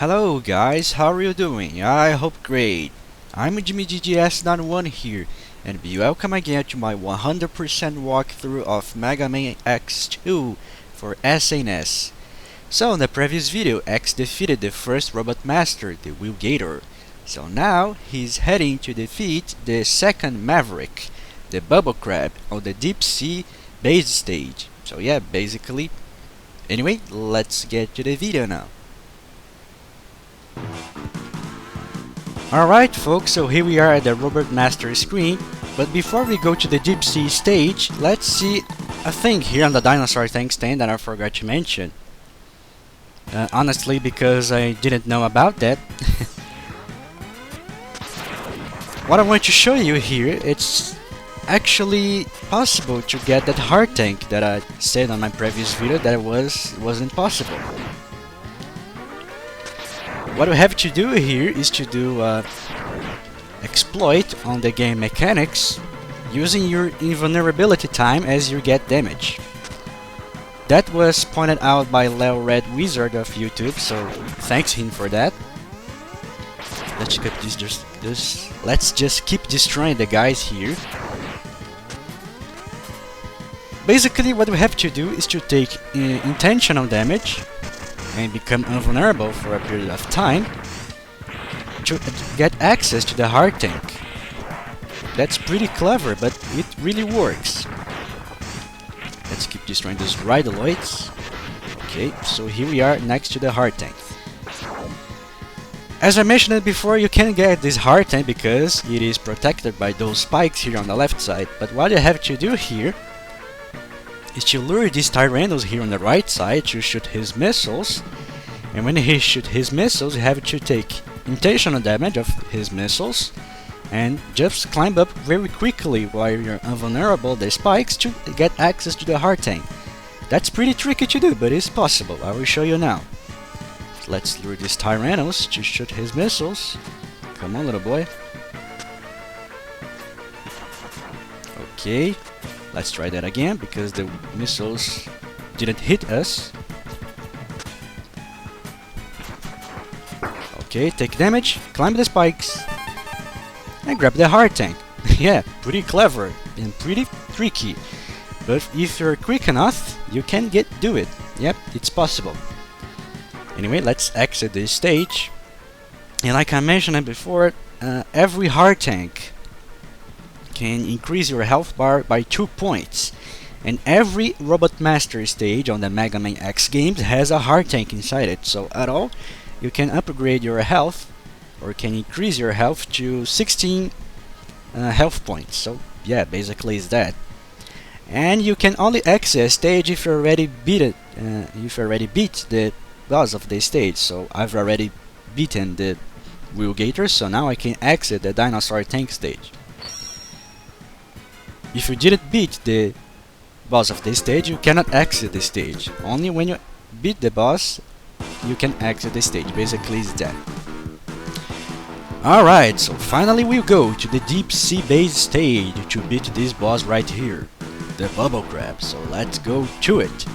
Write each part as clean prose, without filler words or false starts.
Hello guys, how are you doing? I hope great. I'm JimmyGGS91 here, and be welcome again to my 100% walkthrough of Mega Man X2 for SNES. So in the previous video, X defeated the first robot master, the Wheel Gator. So now he's heading to defeat the second Maverick, the Bubble Crab, on the Deep Sea base stage. So yeah, basically. Anyway, let's get to the video now. Alright folks, so here we are at the Robot Master screen, but before we go to the Deep Sea stage, let's see a thing here on the Dinosaur tank stand that I forgot to mention. Honestly, because I didn't know about that. What I want to show you here, it's actually possible to get that hard tank that I said on my previous video that wasn't possible. What we have to do here is to do exploit on the game mechanics using your invulnerability time as you get damage. That was pointed out by Leo Red Wizard of YouTube, so thanks him for that. Let's just keep destroying the guys here. Basically, what we have to do is to take intentional damage and become invulnerable for a period of time to get access to the hard tank. That's pretty clever, but it really works. Let's keep destroying those rhydoloids. Okay, so here we are next to the hard tank. As I mentioned before, you can get this hard tank because it is protected by those spikes here on the left side, but what you have to do here is to lure these Tyrannos here on the right side to shoot his missiles, and when he shoots his missiles you have to take intentional damage of his missiles and just climb up very quickly while you're invulnerable the spikes to get access to the hard tank. That's pretty tricky to do, but it's possible. I will show you now. So let's lure these Tyrannos to shoot his missiles. Come on, little boy. Okay. Let's try that again, because the missiles didn't hit us. Okay, take damage, climb the spikes, and grab the hard tank. Yeah, pretty clever and pretty tricky. But if you're quick enough, you can do it. Yep, it's possible. Anyway, let's exit this stage. And like I mentioned before, every hard tank can increase your health bar by 2 points, and every Robot Master stage on the Mega Man X games has a hard tank inside it, so at all you can upgrade your health or can increase your health to 16 health points. So yeah, basically is that. And you can only access stage if you already beat the boss of the stage. So I've already beaten the Wheel Gator, so now I can exit the Dinosaur tank stage. If you didn't beat the boss of the stage, you cannot exit the stage. Only when you beat the boss, you can exit the stage. Basically, it's that. Alright, so finally we go to the Deep Sea base stage to beat this boss right here, the Bubble Crab. So let's go to it.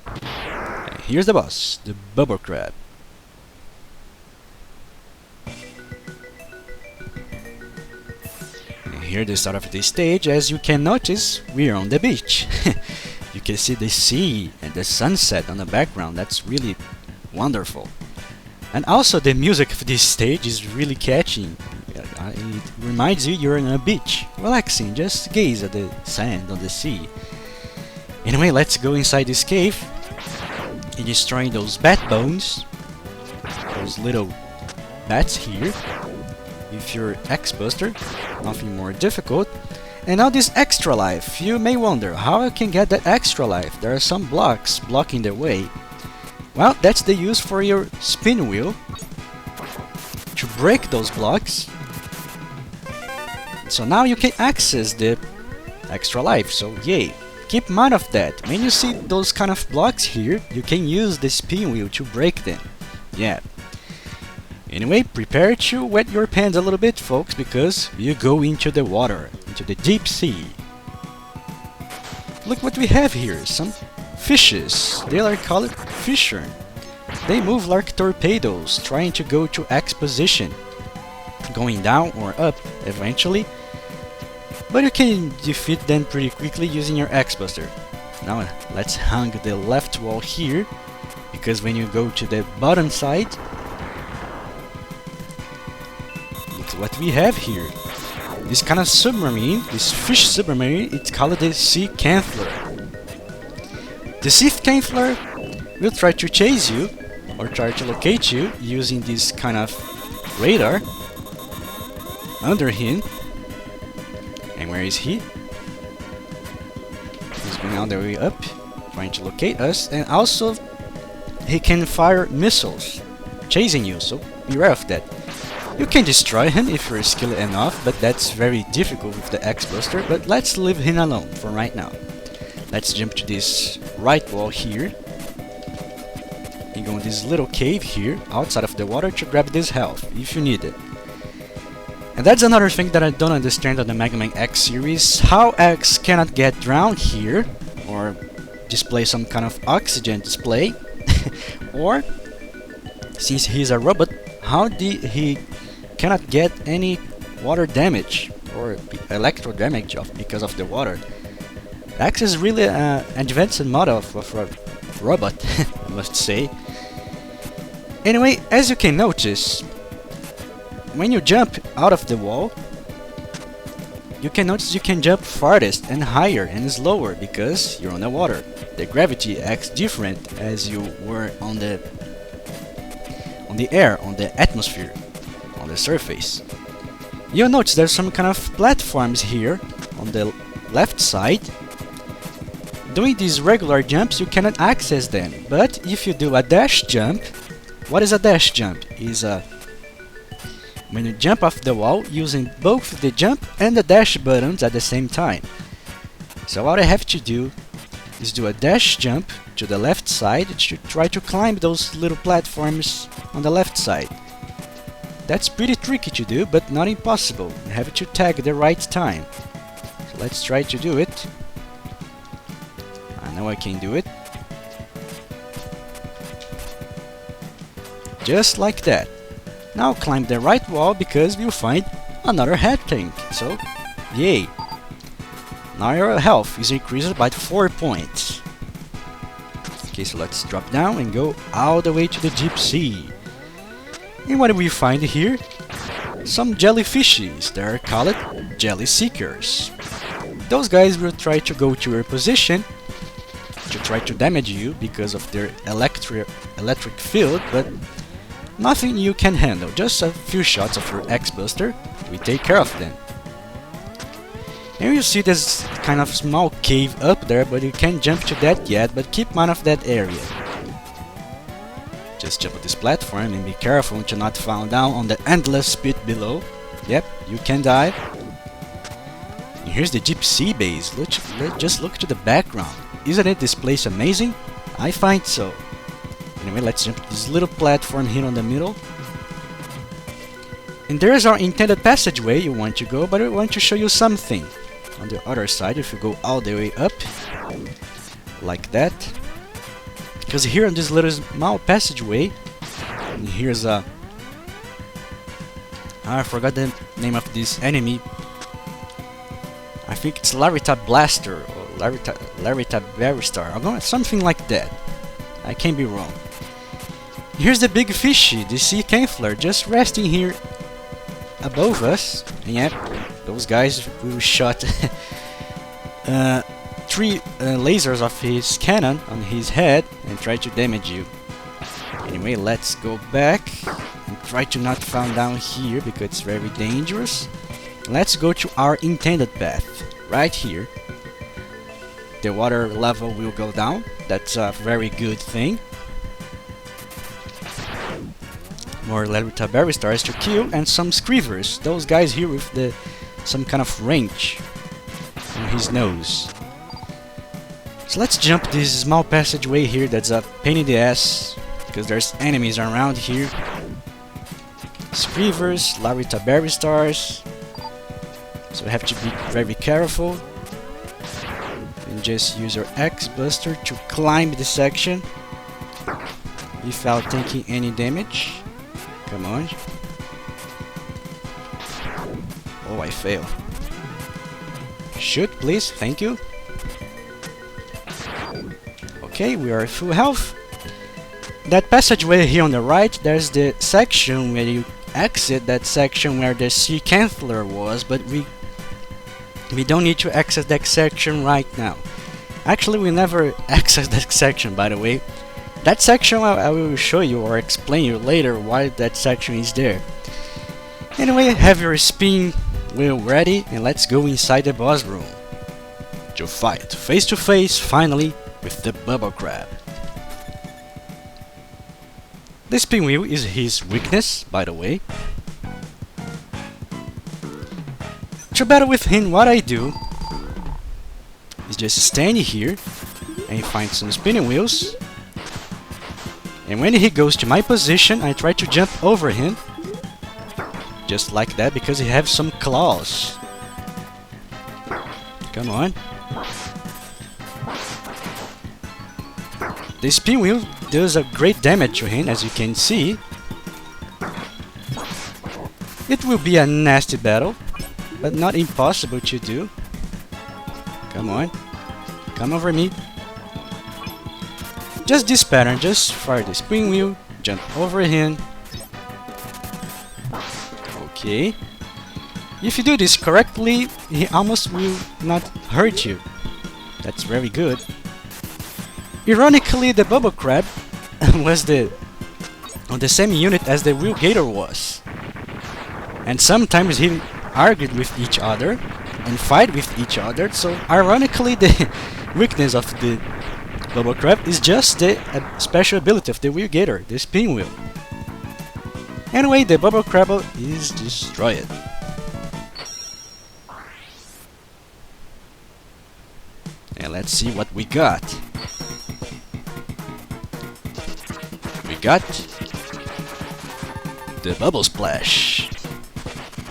And here's the boss, the Bubble Crab. Here the start of this stage, as you can notice, we're on the beach. You can see the sea and the sunset on the background. That's really wonderful. And also the music of this stage is really catchy. It reminds you you're on a beach, relaxing, just gaze at the sand on the sea. Anyway, let's go inside this cave and destroying those bat bones, those little bats here. If you're X-Buster, nothing more difficult. And now this extra life, you may wonder how I can get that extra life. There are some blocks blocking the way. Well, that's the use for your spin wheel to break those blocks. So now you can access the extra life, so yay. Keep mind of that. When you see those kind of blocks here, you can use the spin wheel to break them. Yeah. Anyway, prepare to wet your pants a little bit, folks, because you go into the water, into the deep sea. look what we have here. Some fishes. They are called fisher. They move like torpedoes, trying to go to X position, going down or up eventually. But you can defeat them pretty quickly using your X-Buster. Now let's hang the left wall here, because when you go to the bottom side, look what we have here. This kind of submarine, this fish submarine, it's called the sea cantler. The sea cantler will try to chase you or try to locate you using this kind of radar under him. And where is he? He's going all the way up, trying to locate us, and also he can fire missiles chasing you, so beware of that. You can destroy him if you're skilled enough, but that's very difficult with the X-Buster, but let's leave him alone for right now. Let's jump to this right wall here and go in this little cave here outside of the water to grab this health if you need it. And that's another thing that I don't understand on the Mega Man X series, how X cannot get drowned here or display some kind of oxygen display, or since he's a robot, how did he cannot get any water damage or electro damage because of the water. X is really an advanced model of a robot, I must say. Anyway, as you can notice, when you jump out of the wall, you can notice you can jump farthest and higher and slower because you're on the water. The gravity acts different as you were on the air, on the atmosphere, on the surface. You'll notice there's some kind of platforms here on the left side. Doing these regular jumps, you cannot access them, but if you do a dash jump, what is a dash jump? Is when you jump off the wall using both the jump and the dash buttons at the same time. So what I have to do is do a dash jump to the left side to try to climb those little platforms on the left side. That's pretty tricky to do, but not impossible. You have to tag the right time. So let's try to do it. I know I can do it. Just like that. Now climb the right wall because we'll find another head tank. So, yay! Now your health is increased by 4 points. Okay, so let's drop down and go all the way to the deep sea. And what do we find here? Some jellyfishes. They're called jelly seekers. Those guys will try to go to your position to try to damage you because of their electric field, but nothing you can handle. Just a few shots of your X-Buster will take care of them. And you see this kind of small cave up there, but you can't jump to that yet, but keep mind of that area. Just jump on this platform and be careful to not fall down on the endless pit below. Yep, you can die. And here's the deep sea base. Just look to the background. Isn't it this place amazing? I find so. Anyway, let's jump to this little platform here on the middle. And there's our intended passageway you want to go, but I want to show you something. On the other side, if you go all the way up, like that. Because here on this little small passageway, and here's a... I forgot the name of this enemy. I think it's Larita Blaster, or Larita Veristar, or something like that. I can't be wrong. Here's the big fishy, the sea campfire, just resting here above us. And yep, those guys will shot 3 lasers of his cannon on his head and try to damage you. Anyway, let's go back and try to not fall down here because it's very dangerous. Let's go to our intended path, right here. The water level will go down, that's a very good thing. More Larita Berry Stars to kill, and some Screevers, those guys here with some kind of wrench on his nose. So let's jump this small passageway here that's a pain in the ass, because there's enemies around here. Screevers, Larita Berry Stars, so we have to be very careful. and just use your X Buster to climb the section without taking any damage. Come on. Oh, I failed. Shoot, please. Thank you. Okay, we are at full health. That passageway here on the right, there's the section where you exit that section where the sea cantler was, but we don't need to access that section right now. Actually, we never access that section, by the way. That section I will show you or explain you later why that section is there. Anyway, have your spin wheel ready and let's go inside the boss room to fight face to face finally with the bubble crab. The spin wheel is his weakness, by the way. To battle with him, what I do is just stand here and find some spinning wheels, and when he goes to my position I try to jump over him just like that because he has some claws. Come on. The spin wheel does a great damage to him, as you can see. It will be a nasty battle, but not impossible to do. Come on. Come over me. Just this pattern, just fire the spin wheel, jump over him. Okay. If you do this correctly, he almost will not hurt you. That's very good. Ironically, the bubble crab was on the same unit as the Wheel Gator was. And sometimes he argued with each other and fight with each other, so ironically the weakness of the bubble crab is just the special ability of the Wheel Gator, the spin wheel. Anyway, the bubble crab is destroyed. And let's see what we got. We got the Bubble Splash.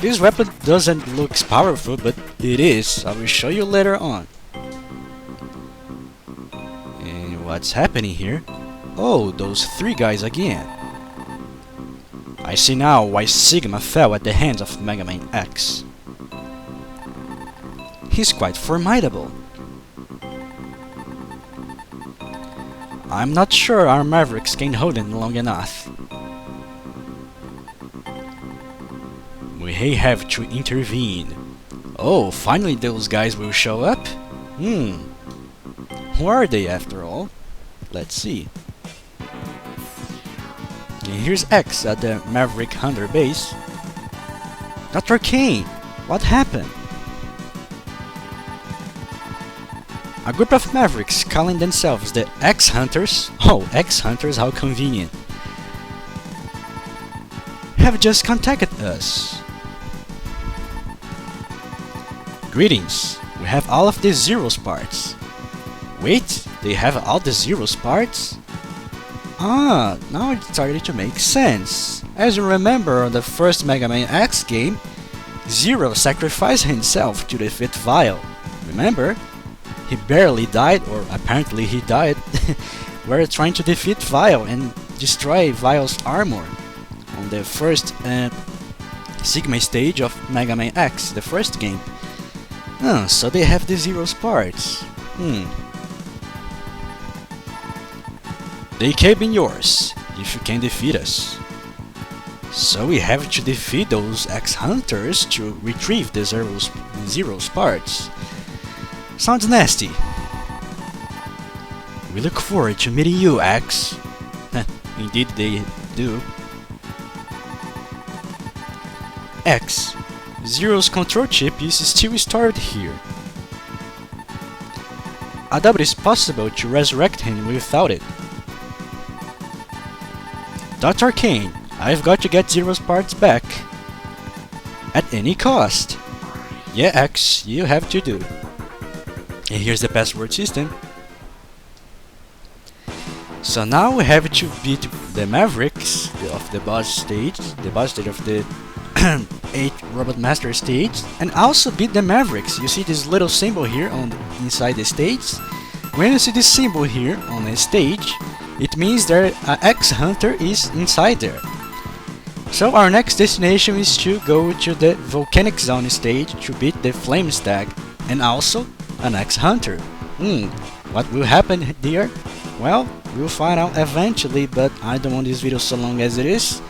This weapon doesn't look powerful, but it is. I will show you later on. And what's happening here? Oh, those three guys again. I see now why Sigma fell at the hands of Mega Man X. He's quite formidable. I'm not sure our Mavericks can hold him long enough. We may have to intervene. Oh, finally those guys will show up? Who are they after all? Let's see. And here's X at the Maverick Hunter base. Dr. Kane, what happened? A group of Mavericks calling themselves the X-Hunters, oh, X-Hunters, how convenient, have just contacted us. Greetings, we have all of the Zero's parts. Wait, they have all the Zero's parts? Ah, now it's starting to make sense. As you remember on the first Mega Man X game, Zero sacrificed himself to defeat Vile. Remember? He barely died, or apparently he died. We're trying to defeat Vile and destroy Vile's armor on the first Sigma stage of Mega Man X, the first game. Oh, so they have the Zero's parts. They can be yours, if you can defeat us. So we have to defeat those X-Hunters to retrieve the Zero's parts. Sounds nasty. We look forward to meeting you, X. Indeed they do. X. Zero's control chip is still stored here. I doubt it's possible to resurrect him without it. Dr. Kane, I've got to get Zero's parts back. At any cost. Yeah, X, you have to do. And here's the password system. So now we have to beat the Mavericks of the boss stage of the 8 Robot Master stage, and also beat the Mavericks. You see this little symbol here on inside the stage? When you see this symbol here on the stage, it means that an X-Hunter is inside there. So our next destination is to go to the Volcanic Zone stage to beat the Flame Stag and also an X-Hunter. What will happen there? Well, we'll find out eventually, but I don't want this video so long as it is.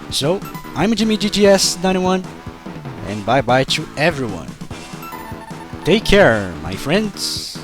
So, I'm Jimmy GGS91, and bye bye to everyone. Take care, my friends.